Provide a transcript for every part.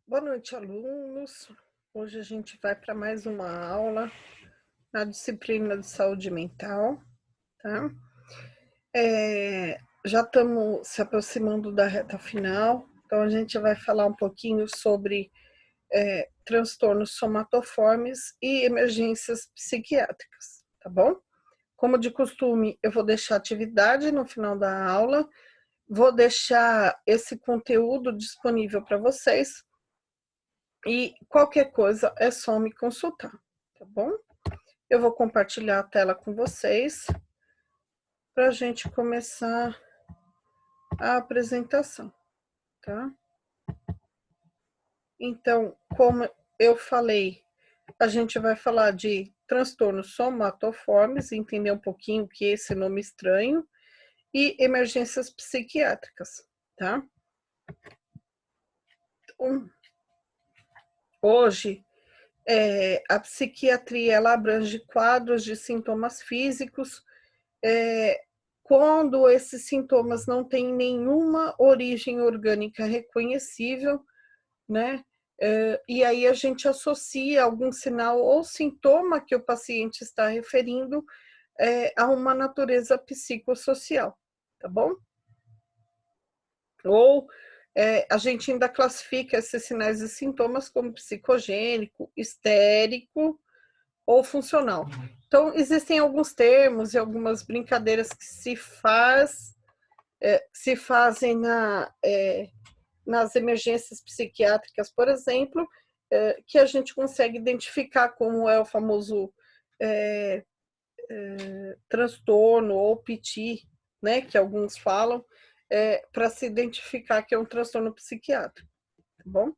Boa noite, alunos. Hoje a gente vai para mais uma aula na disciplina de saúde mental, tá? Já estamos se aproximando da reta final, então a gente vai falar um pouquinho sobre transtornos somatoformes e emergências psiquiátricas, tá bom? Como de costume, eu vou deixar atividade no final da aula, vou deixar esse conteúdo disponível para vocês. E qualquer coisa é só me consultar, tá bom? Eu vou compartilhar a tela com vocês para a gente começar a apresentação, tá? Então, como eu falei, a gente vai falar de transtornos somatoformes, entender um pouquinho o que é esse nome estranho, e emergências psiquiátricas, tá? Então, hoje, a psiquiatria ela abrange quadros de sintomas físicos, quando esses sintomas não têm nenhuma origem orgânica reconhecível, né? E aí a gente associa algum sinal ou sintoma que o paciente está referindo a uma natureza psicossocial, tá bom? Ou a gente ainda classifica esses sinais e sintomas como psicogênico, histérico ou funcional. Então, existem alguns termos e algumas brincadeiras que se fazem nas emergências psiquiátricas, por exemplo, que a gente consegue identificar como é o famoso transtorno ou PT, né, que alguns falam, para se identificar que é um transtorno psiquiátrico, tá bom?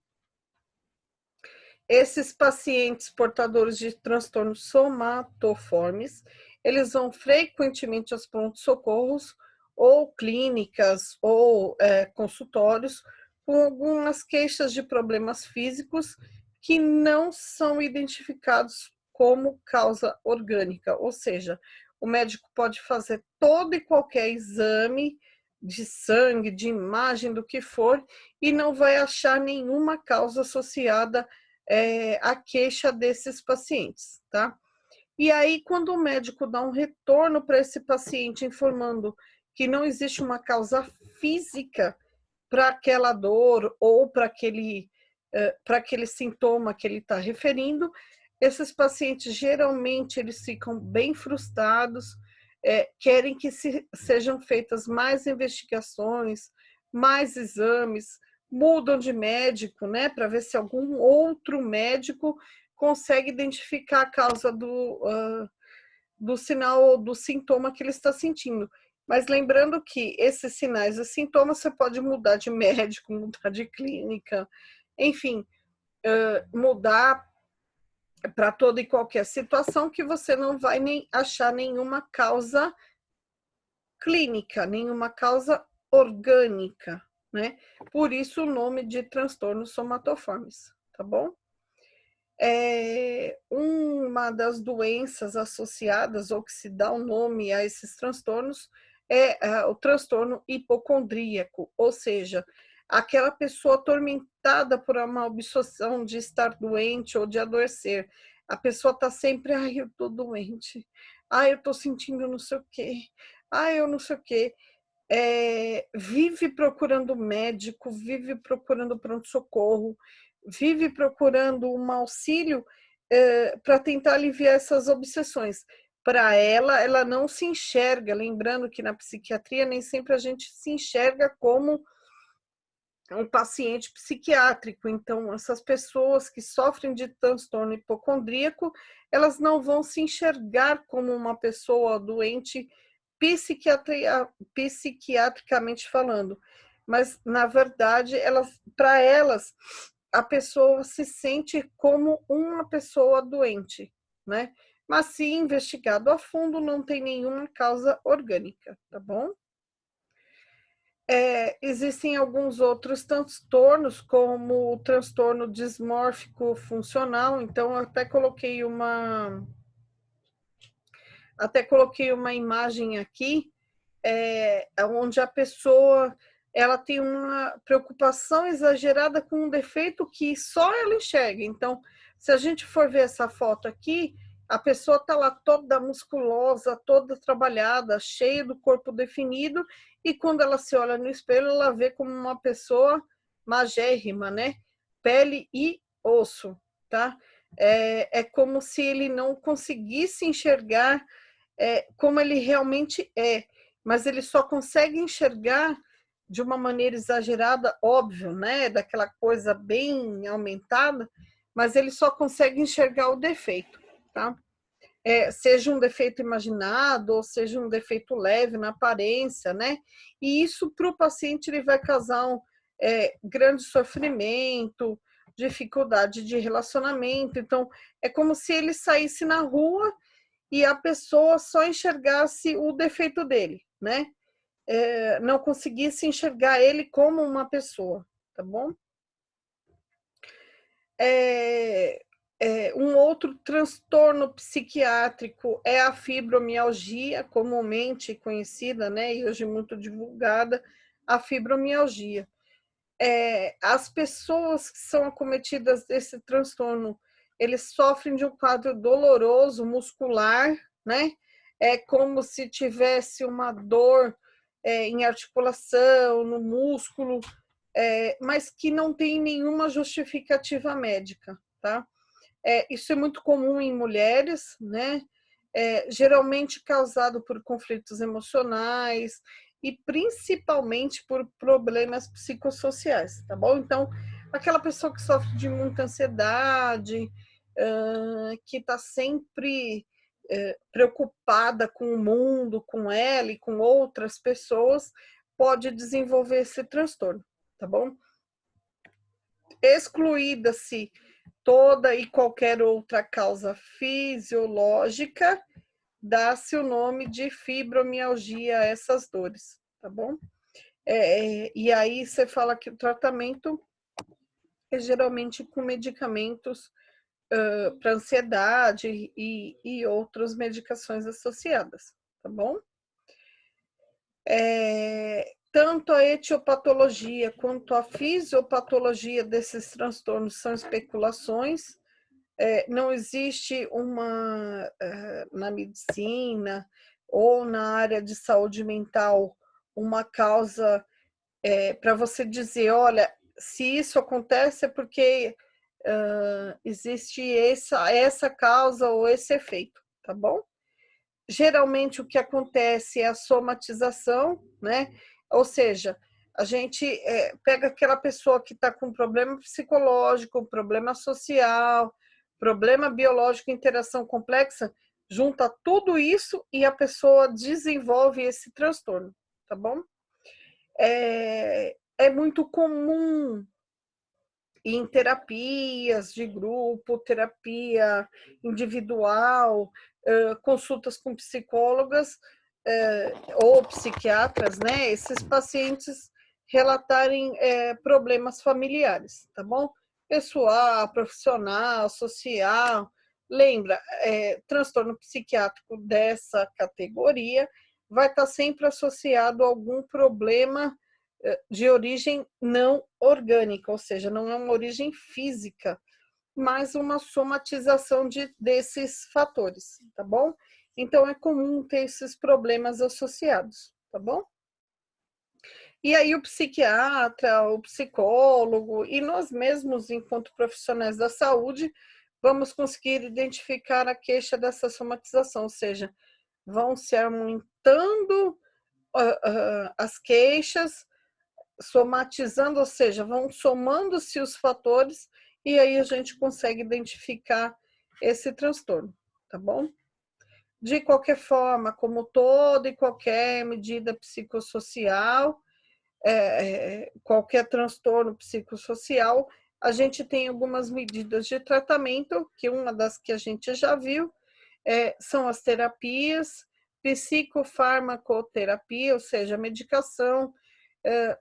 Esses pacientes portadores de transtornos somatoformes, eles vão frequentemente aos pronto-socorros ou clínicas ou consultórios com algumas queixas de problemas físicos que não são identificados como causa orgânica, ou seja, o médico pode fazer todo e qualquer exame de sangue, de imagem, do que for, e não vai achar nenhuma causa associada a queixa desses pacientes, tá? E aí, quando o médico dá um retorno para esse paciente informando que não existe uma causa física para aquela dor ou para aquele sintoma que ele está referindo, esses pacientes geralmente eles ficam bem frustrados, querem que sejam feitas mais investigações, mais exames, mudam de médico, né, para ver se algum outro médico consegue identificar a causa do sinal ou do sintoma que ele está sentindo. Mas lembrando que esses sinais e sintomas você pode mudar de médico, mudar de clínica, enfim, mudar para toda e qualquer situação que você não vai nem achar nenhuma causa clínica, nenhuma causa orgânica, né? Por isso o nome de transtornos somatoformes, tá bom? Uma das doenças associadas ou que se dá o nome a esses transtornos é o transtorno hipocondríaco, ou seja, aquela pessoa atormentada por uma obsessão de estar doente ou de adoecer. A pessoa está sempre, ai, eu estou doente, ai, eu estou sentindo não sei o quê, ai, eu não sei o quê. Vive procurando médico, vive procurando pronto-socorro, vive procurando um auxílio para tentar aliviar essas obsessões. Para ela não se enxerga, lembrando que na psiquiatria nem sempre a gente se enxerga como um paciente psiquiátrico. Então, essas pessoas que sofrem de transtorno hipocondríaco, elas não vão se enxergar como uma pessoa doente psiquiatricamente falando, mas na verdade para elas a pessoa se sente como uma pessoa doente, né? Mas se investigado a fundo não tem nenhuma causa orgânica, tá bom? Existem alguns outros transtornos, como o transtorno dismórfico funcional, então eu até coloquei uma imagem aqui, onde a pessoa ela tem uma preocupação exagerada com um defeito que só ela enxerga. Então, se a gente for ver essa foto aqui, a pessoa está lá toda musculosa, toda trabalhada, cheia do corpo definido, e quando ela se olha no espelho, ela vê como uma pessoa magérrima, né? Pele e osso, tá? É como se ele não conseguisse enxergar como ele realmente é, mas ele só consegue enxergar de uma maneira exagerada, óbvio, né? Daquela coisa bem aumentada, mas ele só consegue enxergar o defeito, tá? Seja um defeito imaginado ou seja um defeito leve na aparência, né? E isso para o paciente ele vai causar grande sofrimento, dificuldade de relacionamento. Então, é como se ele saísse na rua e a pessoa só enxergasse o defeito dele, né? Não conseguisse enxergar ele como uma pessoa, tá bom? Um outro transtorno psiquiátrico é a fibromialgia, comumente conhecida, né, e hoje muito divulgada, a fibromialgia. As pessoas que são acometidas desse transtorno, eles sofrem de um quadro doloroso muscular, né? É como se tivesse uma dor em articulação, no músculo, mas que não tem nenhuma justificativa médica, tá? Isso é muito comum em mulheres, né? Geralmente causado por conflitos emocionais e principalmente por problemas psicossociais, tá bom? Então, aquela pessoa que sofre de muita ansiedade, que está sempre preocupada com o mundo, com ela e com outras pessoas, pode desenvolver esse transtorno, tá bom? Excluída-se toda e qualquer outra causa fisiológica, dá-se o nome de fibromialgia a essas dores, tá bom? E aí você fala que o tratamento é geralmente com medicamentos para ansiedade e outras medicações associadas, tá bom? Tanto a etiopatologia quanto a fisiopatologia desses transtornos são especulações. Não existe na medicina ou na área de saúde mental uma causa para você dizer, olha, se isso acontece é porque existe essa causa ou esse efeito, tá bom? Geralmente o que acontece é a somatização, né? Ou seja, a gente pega aquela pessoa que está com problema psicológico, problema social, problema biológico, interação complexa, junta tudo isso e a pessoa desenvolve esse transtorno, tá bom? É muito comum em terapias de grupo, terapia individual, consultas com psicólogas ou psiquiatras, né? Esses pacientes relatarem problemas familiares, tá bom? Pessoal, profissional, social. Lembra, transtorno psiquiátrico dessa categoria vai estar sempre associado a algum problema de origem não orgânica, ou seja, não é uma origem física, mas uma somatização desses fatores, tá bom? Então, é comum ter esses problemas associados, tá bom? E aí, o psiquiatra, o psicólogo e nós mesmos, enquanto profissionais da saúde, vamos conseguir identificar a queixa dessa somatização, ou seja, vão se aumentando as queixas, somatizando, ou seja, vão somando-se os fatores e aí a gente consegue identificar esse transtorno, tá bom? De qualquer forma, como toda e qualquer medida psicossocial, qualquer transtorno psicossocial, a gente tem algumas medidas de tratamento, que uma das que a gente já viu são as terapias, psicofarmacoterapia, ou seja, medicação,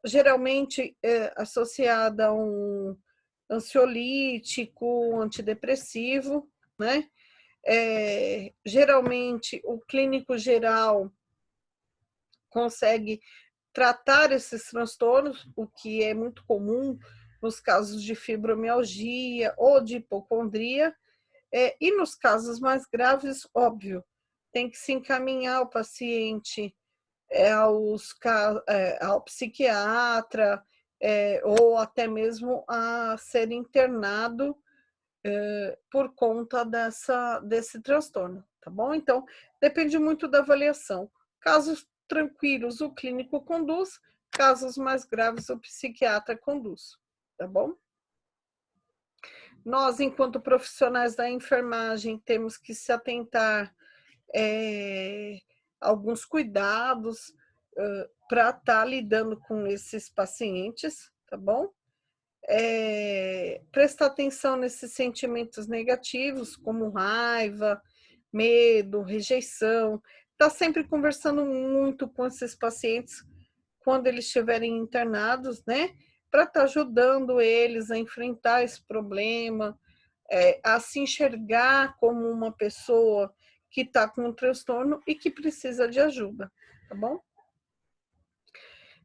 geralmente associada a um ansiolítico, antidepressivo, né? Geralmente o clínico geral consegue tratar esses transtornos, o que é muito comum nos casos de fibromialgia ou de hipocondria, e nos casos mais graves, óbvio, tem que se encaminhar o paciente ao psiquiatra, ou até mesmo a ser internado por conta desse transtorno, tá bom? Então, depende muito da avaliação. Casos tranquilos, o clínico conduz, casos mais graves, o psiquiatra conduz, tá bom? Nós, enquanto profissionais da enfermagem, temos que se atentar alguns cuidados para estar lidando com esses pacientes, tá bom? Prestar atenção nesses sentimentos negativos, como raiva, medo, rejeição. Tá sempre conversando muito com esses pacientes quando eles estiverem internados, né? Para estar ajudando eles a enfrentar esse problema, a se enxergar como uma pessoa que está com um transtorno e que precisa de ajuda, tá bom?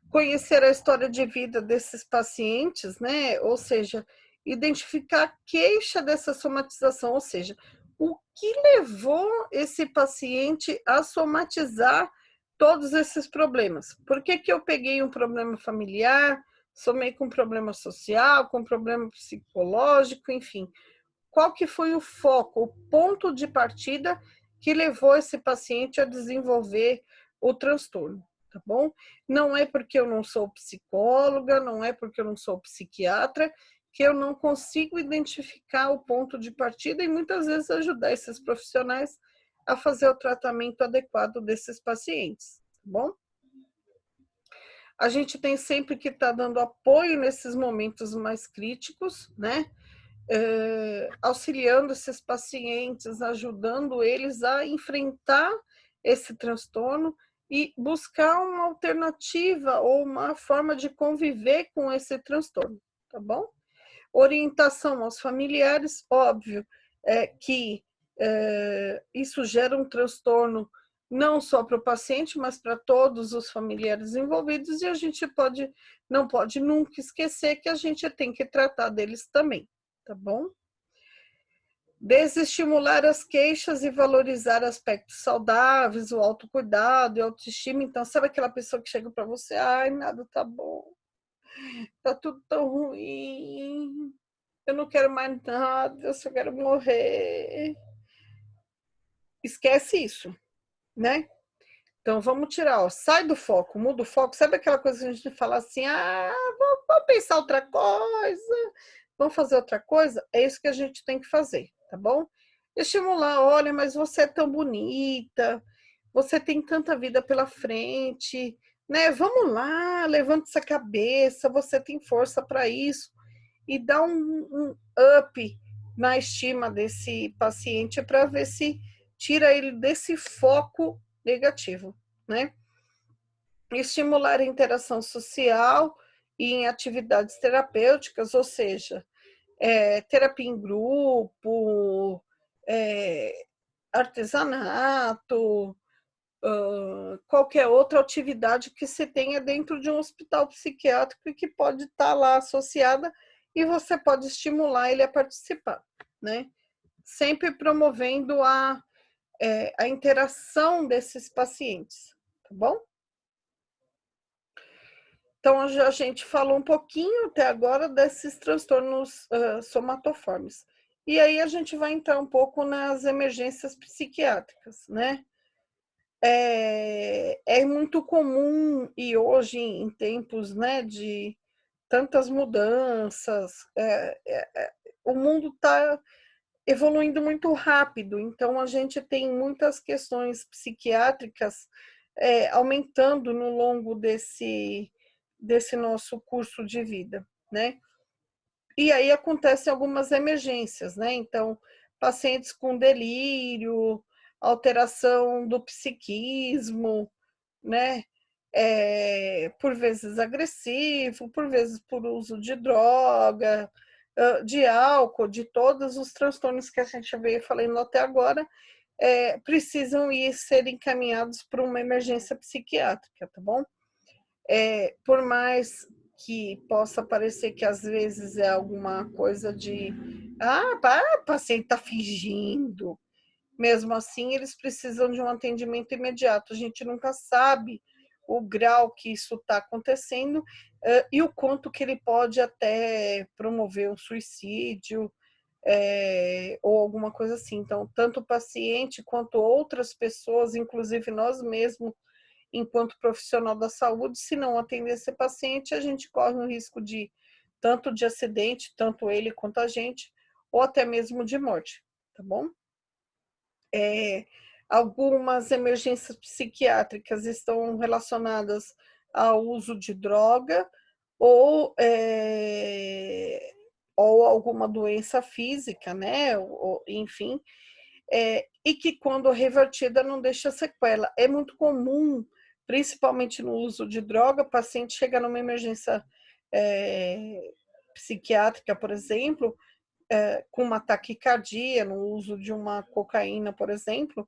Conhecer a história de vida desses pacientes, né? Ou seja, identificar a queixa dessa somatização, ou seja, o que levou esse paciente a somatizar todos esses problemas? Por que eu peguei um problema familiar, somei com um problema social, com um problema psicológico, enfim? Qual que foi o foco, o ponto de partida que levou esse paciente a desenvolver o transtorno, tá bom? Não é porque eu não sou psicóloga, não é porque eu não sou psiquiatra, que eu não consigo identificar o ponto de partida e muitas vezes ajudar esses profissionais a fazer o tratamento adequado desses pacientes, tá bom? A gente tem sempre que estar dando apoio nesses momentos mais críticos, né? Auxiliando esses pacientes, ajudando eles a enfrentar esse transtorno e buscar uma alternativa ou uma forma de conviver com esse transtorno, tá bom? Orientação aos familiares, óbvio, que isso gera um transtorno não só para o paciente, mas para todos os familiares envolvidos, e a gente não pode nunca esquecer que a gente tem que tratar deles também, tá bom? Desestimular as queixas e valorizar aspectos saudáveis, o autocuidado e autoestima. Então, sabe aquela pessoa que chega para você, ai, nada tá bom, tá tudo tão ruim, eu não quero mais nada, eu só quero morrer. Esquece isso, né? Então, vamos tirar, ó, sai do foco, muda o foco. Sabe aquela coisa que a gente fala assim, vamos pensar outra coisa, vamos fazer outra coisa? É isso que a gente tem que fazer, tá bom? Estimular, olha, mas você é tão bonita, você tem tanta vida pela frente, né? Vamos lá, levanta essa cabeça, você tem força para isso. E dá um up na estima desse paciente para ver se tira ele desse foco negativo, né? Estimular a interação social e em atividades terapêuticas, ou seja, terapia em grupo, artesanato, qualquer outra atividade que se tenha dentro de um hospital psiquiátrico e que pode estar lá associada e você pode estimular ele a participar, né? Sempre promovendo a interação desses pacientes, tá bom? Então, a gente falou um pouquinho até agora desses transtornos somatoformes. E aí a gente vai entrar um pouco nas emergências psiquiátricas, né? É muito comum, e hoje, em tempos, né, de tantas mudanças, o mundo está evoluindo muito rápido, então a gente tem muitas questões psiquiátricas aumentando no longo desse nosso curso de vida, né? E aí acontecem algumas emergências, né? Então, pacientes com delírio, alteração do psiquismo, né? Por vezes agressivo, por vezes por uso de droga, de álcool, de todos os transtornos que a gente veio falando até agora, precisam ser encaminhados para uma emergência psiquiátrica, tá bom? Por mais que possa parecer que às vezes é alguma coisa de o paciente está fingindo. Mesmo assim, eles precisam de um atendimento imediato. A gente nunca sabe o grau que isso está acontecendo e o quanto que ele pode até promover um suicídio ou alguma coisa assim. Então, tanto o paciente quanto outras pessoas, inclusive nós mesmos, enquanto profissional da saúde, se não atender esse paciente, a gente corre o risco de tanto de acidente, tanto ele quanto a gente, ou até mesmo de morte, tá bom? Algumas emergências psiquiátricas estão relacionadas ao uso de droga ou, ou alguma doença física, né? Enfim, e que quando revertida não deixa sequela. É muito comum, principalmente no uso de droga, o paciente chega numa emergência psiquiátrica, por exemplo, com uma taquicardia, no uso de uma cocaína, por exemplo,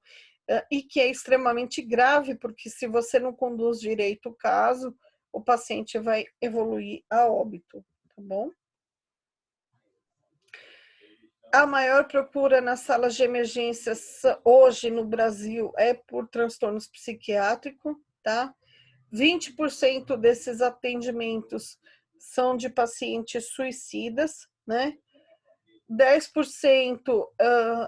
e que é extremamente grave, porque se você não conduz direito o caso, o paciente vai evoluir a óbito, tá bom? A maior procura nas salas de emergências hoje no Brasil é por transtornos psiquiátricos, tá? 20% desses atendimentos são de pacientes suicidas, né? 10%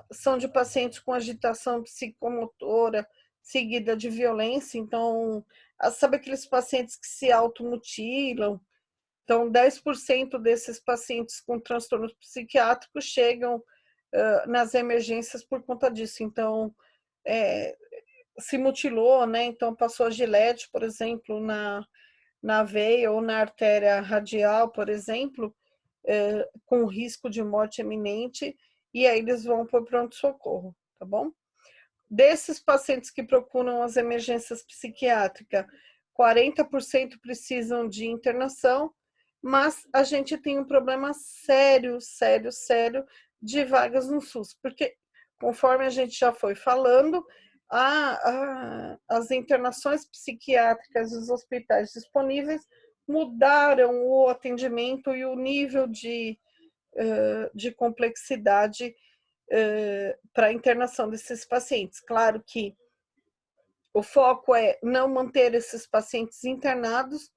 são de pacientes com agitação psicomotora seguida de violência. Então, sabe aqueles pacientes que se automutilam? Então, 10% desses pacientes com transtornos psiquiátricos chegam nas emergências por conta disso. Então, se mutilou, né? Então, passou a gilete, por exemplo, na veia ou na artéria radial, por exemplo, com risco de morte iminente, e aí eles vão para o pronto-socorro, tá bom? Desses pacientes que procuram as emergências psiquiátricas, 40% precisam de internação, mas a gente tem um problema sério, sério, sério de vagas no SUS, porque conforme a gente já foi falando, as internações psiquiátricas dos hospitais disponíveis mudaram o atendimento e o nível de complexidade para a internação desses pacientes. Claro que o foco é não manter esses pacientes internados,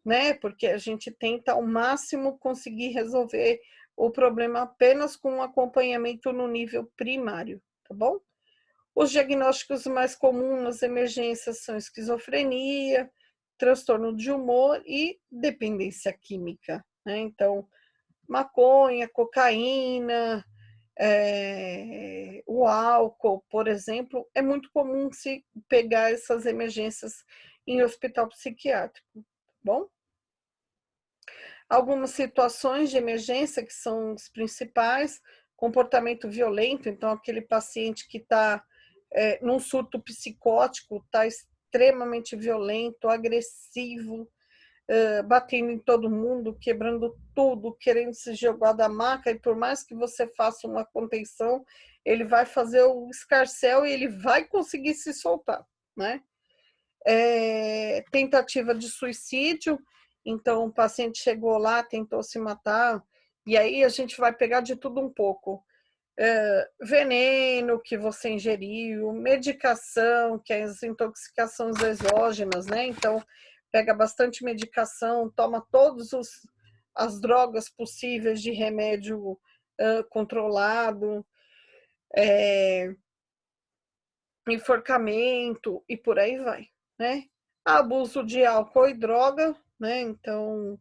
né? Porque a gente tenta ao máximo conseguir resolver o problema apenas com um acompanhamento no nível primário, tá bom? Os diagnósticos mais comuns nas emergências são esquizofrenia, transtorno de humor e dependência química, né? Então, maconha, cocaína, o álcool, por exemplo, é muito comum se pegar essas emergências em hospital psiquiátrico, tá bom? Algumas situações de emergência que são os principais, comportamento violento, então aquele paciente que está num surto psicótico, está extremamente violento, agressivo, batendo em todo mundo, quebrando tudo, querendo se jogar da maca, e por mais que você faça uma contenção, ele vai fazer o escarcéu e ele vai conseguir se soltar, né? Tentativa de suicídio, então o paciente chegou lá, tentou se matar, e aí a gente vai pegar de tudo um pouco. Veneno que você ingeriu, medicação, que é as intoxicações exógenas, né? Então, pega bastante medicação, toma todas as drogas possíveis de remédio controlado, enforcamento e por aí vai, né? Abuso de álcool e droga, né? Então,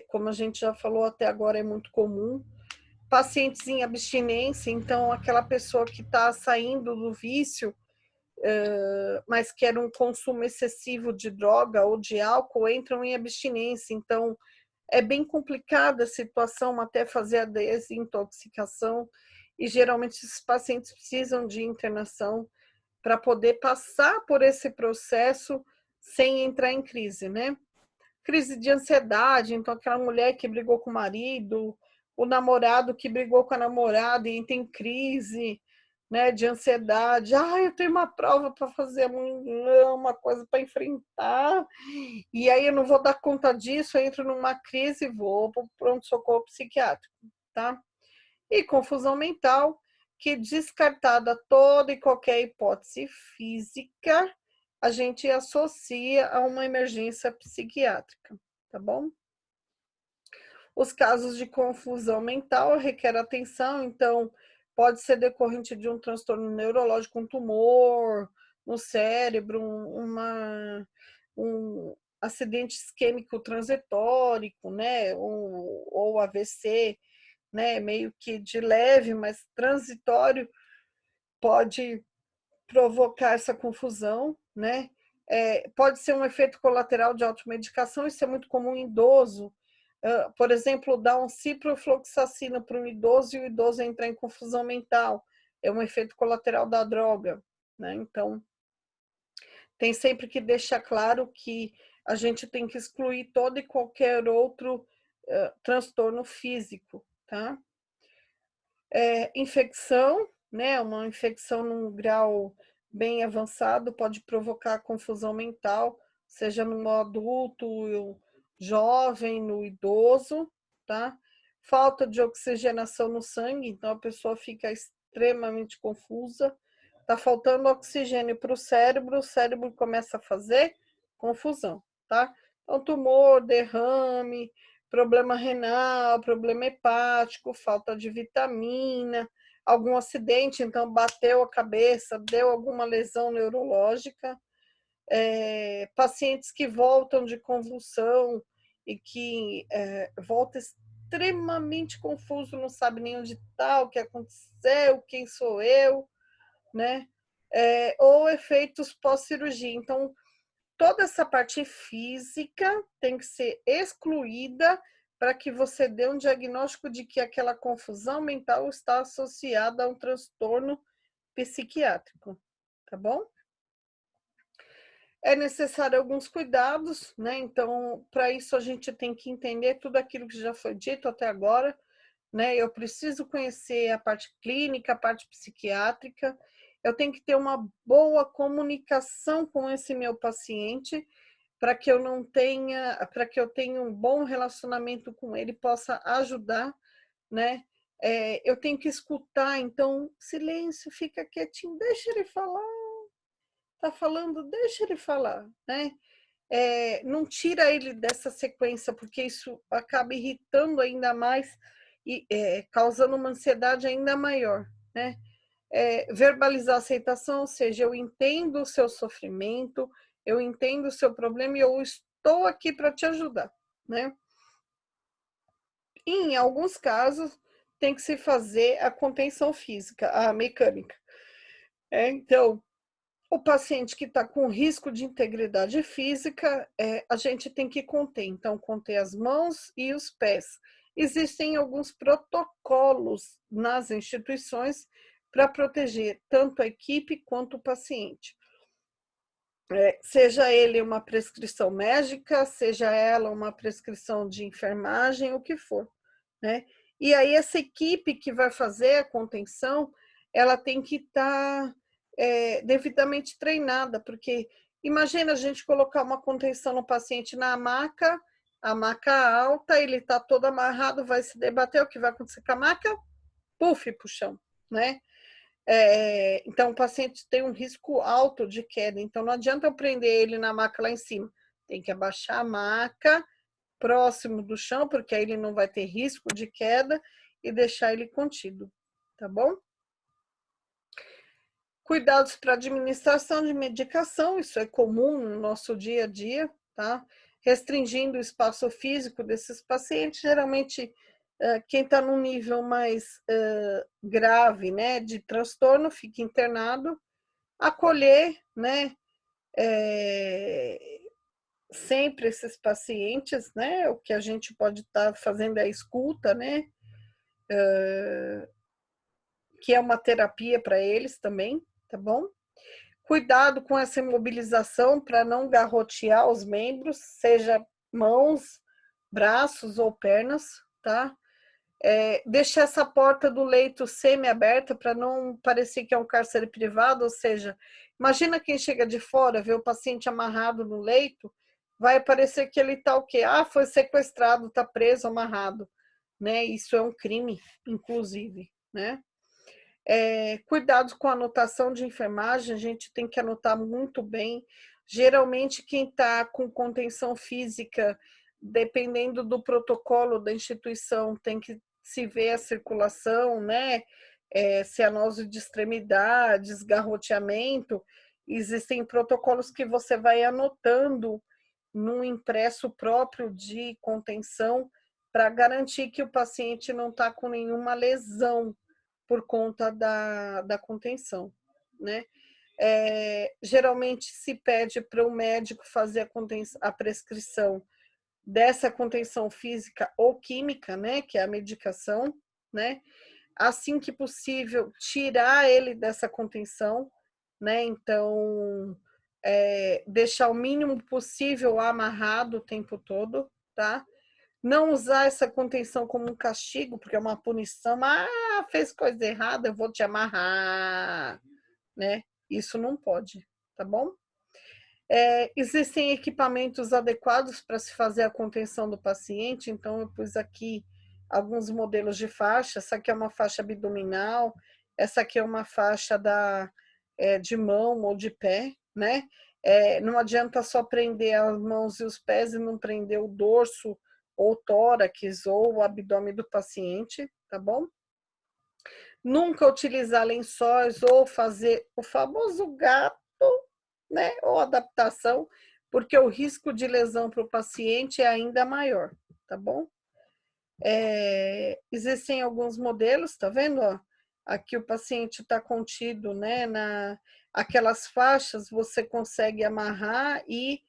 como a gente já falou até agora, é muito comum. Pacientes em abstinência, então aquela pessoa que está saindo do vício, mas quer um consumo excessivo de droga ou de álcool, entram em abstinência. Então, é bem complicada a situação até fazer a desintoxicação, e geralmente esses pacientes precisam de internação para poder passar por esse processo sem entrar em crise, né? Crise de ansiedade, então aquela mulher que brigou com o marido, o namorado que brigou com a namorada e tem crise, né, de ansiedade. Eu tenho uma prova para fazer amanhã, uma coisa para enfrentar, e aí eu não vou dar conta disso, eu entro numa crise e vou para o pronto-socorro psiquiátrico, tá? E confusão mental, que descartada toda e qualquer hipótese física, a gente associa a uma emergência psiquiátrica, tá bom? Os casos de confusão mental requer atenção, então pode ser decorrente de um transtorno neurológico, um tumor no cérebro, um acidente isquêmico transitórico, né, ou AVC, né, meio que de leve, mas transitório, pode provocar essa confusão, né? Pode ser um efeito colateral de automedicação, isso é muito comum em idoso. Por exemplo, dar um ciprofloxacina para um idoso e o idoso entrar em confusão mental. É um efeito colateral da droga, né? Então, tem sempre que deixar claro que a gente tem que excluir todo e qualquer outro transtorno físico, tá? Infecção, né? Uma infecção num grau bem avançado pode provocar confusão mental, seja no adulto, jovem, no idoso, tá? Falta de oxigenação no sangue, então a pessoa fica extremamente confusa. Tá faltando oxigênio para o cérebro começa a fazer confusão, tá? Então, tumor, derrame, problema renal, problema hepático, falta de vitamina, algum acidente, então bateu a cabeça, deu alguma lesão neurológica, pacientes que voltam de convulsão e que volta extremamente confuso, não sabe nem onde está, o que aconteceu, quem sou eu, né? Ou efeitos pós-cirurgia. Então, toda essa parte física tem que ser excluída para que você dê um diagnóstico de que aquela confusão mental está associada a um transtorno psiquiátrico, tá bom? É necessário alguns cuidados, né? Então, para isso a gente tem que entender tudo aquilo que já foi dito até agora, né? Eu preciso conhecer a parte clínica, a parte psiquiátrica, eu tenho que ter uma boa comunicação com esse meu paciente para que eu não tenha, para que eu tenha um bom relacionamento com ele, possa ajudar, né? Eu tenho que escutar, então, silêncio, fica quietinho, deixa ele falar, tá falando, deixa ele falar, né? Não tira ele dessa sequência, porque isso acaba irritando ainda mais e causando uma ansiedade ainda maior, né? Verbalizar a aceitação, ou seja, eu entendo o seu sofrimento, eu entendo o seu problema e eu estou aqui para te ajudar, né? E, em alguns casos, tem que se fazer a contenção física, a mecânica. Então, o paciente que está com risco de integridade física, a gente tem que conter. Então, conter as mãos e os pés. Existem alguns protocolos nas instituições para proteger tanto a equipe quanto o paciente. Seja ele uma prescrição médica, seja ela uma prescrição de enfermagem, o que for, né? E aí essa equipe que vai fazer a contenção, ela tem que estar devidamente treinada, porque imagina a gente colocar uma contenção no paciente na maca, a maca alta, ele está todo amarrado, vai se debater, o que vai acontecer com a maca? Puf, pro chão, né? Então, o paciente tem um risco alto de queda. Então, não adianta eu prender ele na maca lá em cima. Tem que abaixar a maca próximo do chão, porque aí ele não vai ter risco de queda e deixar ele contido, tá bom? Cuidados para administração de medicação, isso é comum no nosso dia a dia, tá? Restringindo o espaço físico desses pacientes, geralmente quem está num nível mais grave, né, de transtorno, fica internado, acolher, né, sempre esses pacientes, né, o que a gente pode estar fazendo é a escuta, né, que é uma terapia para eles também, tá bom? Cuidado com essa imobilização para não garrotear os membros, seja mãos, braços ou pernas, tá? Deixar essa porta do leito semi-aberta para não parecer que é um cárcere privado, ou seja, imagina quem chega de fora, vê o paciente amarrado no leito, vai parecer que ele está o quê? Ah, foi sequestrado, está preso, amarrado, né? Isso é um crime, inclusive, né? Cuidados com a anotação de enfermagem, a gente tem que anotar muito bem. Geralmente, quem está com contenção física, dependendo do protocolo da instituição, tem que se ver a circulação, né? Cianose de extremidades, garroteamento. Existem protocolos que você vai anotando num impresso próprio de contenção para garantir que o paciente não está com nenhuma lesão por conta da contenção, né? Geralmente se pede para o médico fazer a prescrição dessa contenção física ou química, né? Que é a medicação, né? Assim que possível, tirar ele dessa contenção, né? Então, deixar o mínimo possível amarrado o tempo todo, tá? Não usar essa contenção como um castigo, porque é uma punição. Ah, fez coisa errada, eu vou te amarrar, né? Isso não pode, tá bom? Existem equipamentos adequados para se fazer a contenção do paciente, então eu pus aqui alguns modelos de faixa. Essa aqui é uma faixa abdominal, essa aqui é uma faixa de mão ou de pé, né? Não adianta só prender as mãos e os pés e não prender o dorso ou tórax ou o abdômen do paciente, tá bom? Nunca utilizar lençóis ou fazer o famoso gato, né? Ou adaptação, porque o risco de lesão para o paciente é ainda maior, tá bom? Existem alguns modelos, tá vendo? Ó? Aqui o paciente está contido, né? Aquelas faixas você consegue amarrar e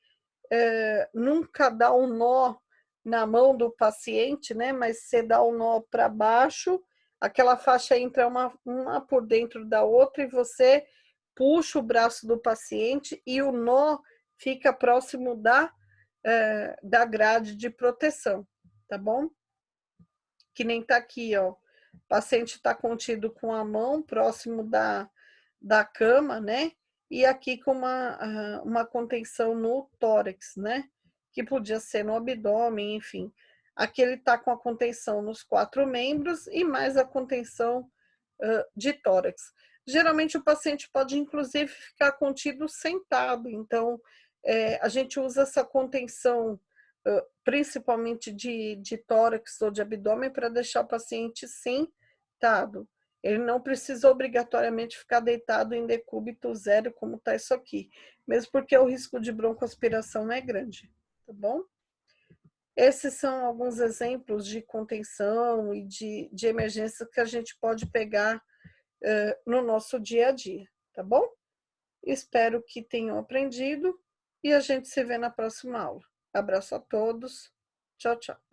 nunca dá um nó na mão do paciente, né? Mas você dá um nó para baixo, aquela faixa entra uma por dentro da outra e você puxa o braço do paciente e o nó fica próximo da grade de proteção, tá bom? Que nem tá aqui, ó. O paciente está contido com a mão próximo da cama, né? E aqui com uma contenção no tórax, né? Que podia ser no abdômen, enfim. Aqui ele está com a contenção nos 4 membros e mais a contenção de tórax. Geralmente o paciente pode, inclusive, ficar contido sentado, então a gente usa essa contenção, principalmente de tórax ou de abdômen, para deixar o paciente sentado. Ele não precisa obrigatoriamente ficar deitado em decúbito zero, como está isso aqui, mesmo porque o risco de broncoaspiração não é grande, tá bom? Esses são alguns exemplos de contenção e de emergência que a gente pode pegar no nosso dia a dia, tá bom? Espero que tenham aprendido e a gente se vê na próxima aula. Abraço a todos. Tchau, tchau.